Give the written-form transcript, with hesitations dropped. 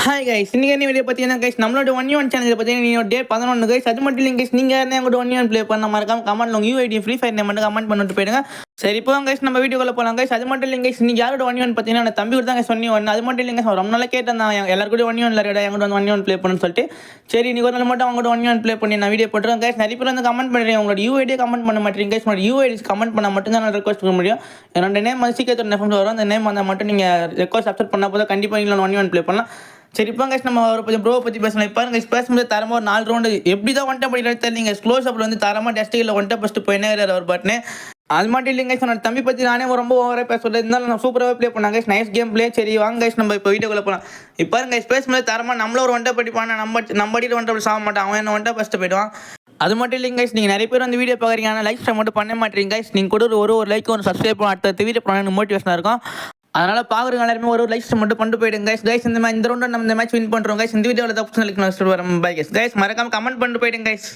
Hi guys, இன்னைக்கு என்ன video பார்த்தீங்கன்னா கைஸ் நம்மளோட 1v1 சேனல் பார்த்தீங்கன்னா நீ டேட் 11 கைஸ். அது மட்டும் இல்லைங்க கைஸ், நீங்கள் யாரும் எங்களோட 1v1 ப்ளே பண்ண மறக்காம கமெண்ட் உங்கள் யூஐடி ஃப்ரீ ஃபயர் நேம் மட்டும் கமெண்ட் பண்ணிட்டு போயிடுங்க. சரி இப்போ கைஸ் நம்ம வீடியோக்குள்ள போகலாம் கைஸ். அது மட்டும் இல்லைங்க கைஸ், நீங்கள் யாரோட 1v1 பார்த்தீங்கன்னா அந்த தம்பி கூட தான் கைஸ் 1v1. அது மட்டும் இல்லைங்க கைஸ், ரொம்ப நாளாக கேட்டேன் எல்லாரும் கூட 1v1 விளையாட எங்களோட வந்து 1v1 ப்ளே பண்ணுன்னு சொல்லிட்டு. சரி இன்னைக்கு ஒரு நாள் மட்டும் அவங்களோட 1v1 ப்ளே பண்ணி நான் வீடியோ போட்டுருக்கேன் கைஸ். நிறைய பேர் வந்து கமெண்ட் பண்ணுறேன், உங்களோட யூஐடியே கமெண்ட் பண்ண மாட்டேங்க கைஸ். உங்களோட யூஐடி கமெண்ட் பண்ண மட்டும் தான் நான் ரெக்வஸ்ட் பண்ண முடியும். என்னோட நேம் வந்து சீக்கிரத்தோட நெஃபம் வரும். அந்த நேம் வந்தால் மட்டும் நீங்கள் ரெக்வஸ்ட் அக்செப்ட் பண்ணால் போதும், கண்டிப்பாக நீங்களும் 1v1 ப்ளே பண்ணலாம். சரி இப்போ கைஸ் நம்ம ஒரு கொஞ்சம் ப்ரோ பற்றி பேசலாம். இப்போ கைஸ் பேசும்போது தரமாக ஒரு 4 ரவுண்டு எப்படி தான் வந்துட்டு படிக்கிறது தெரியல. க்ளோஸ் அப்பில் வந்து தரமாக டெஸ்ட்டில் வந்துட்டு ஃபஸ்ட்டு போயினே ஒரு பட்னு. அது மட்டும் இல்லைங்க கைஸ், என்னோட தம்பி பற்றி நானே ரொம்ப ஓவராக பேசுறது இருந்தாலும் நான் சூப்பராக ப்ளே பண்ணாங்க கைஸ். Nice game play. சரி வாங்க கைஸ் நம்ம இப்போ வீடியோக்குள்ளே போகலாம். இப்போ கைஸ் பேசும்போது தரமாக நம்மள ஒரு ஒன்றை படிப்பான், நம்ம அடியில் ஒன்றை சாக மாட்டான், அவன் என்ன ஒன்றை ஃபஸ்ட்டு போயிடுவான். அது மட்டும் இல்லைங்க கைஸ், நீங்கள் நிறைய பேர் வந்து வீடியோ பார்க்குறீங்க, ஆனால் லைக் மட்டும் பண்ண மாட்டேங்க கைஸ். நீங்கள் கூட ஒரு லைக் ஒரு சப்ஸ்கிரைப் அடுத்த வீடியோ பண்ண மோட்டிவேஷனாக இருக்கும். அதனால் பார்க்குறவங்க எல்லாருமே ஒரு லைக் மட்டும் பண்ணிட்டு போயிடுங்க கைஸ். கைஸ் இந்த ரவுண்டை நம்ம இந்த மேட்ச் வின் பண்ணுறோம் கைஸ். இந்த வீடியோவில் தான் வரேன் பை கைஸ். கைஸ் மறக்காம கமெண்ட் பண்ணிட்டு போயிடுங்க கைஸ்.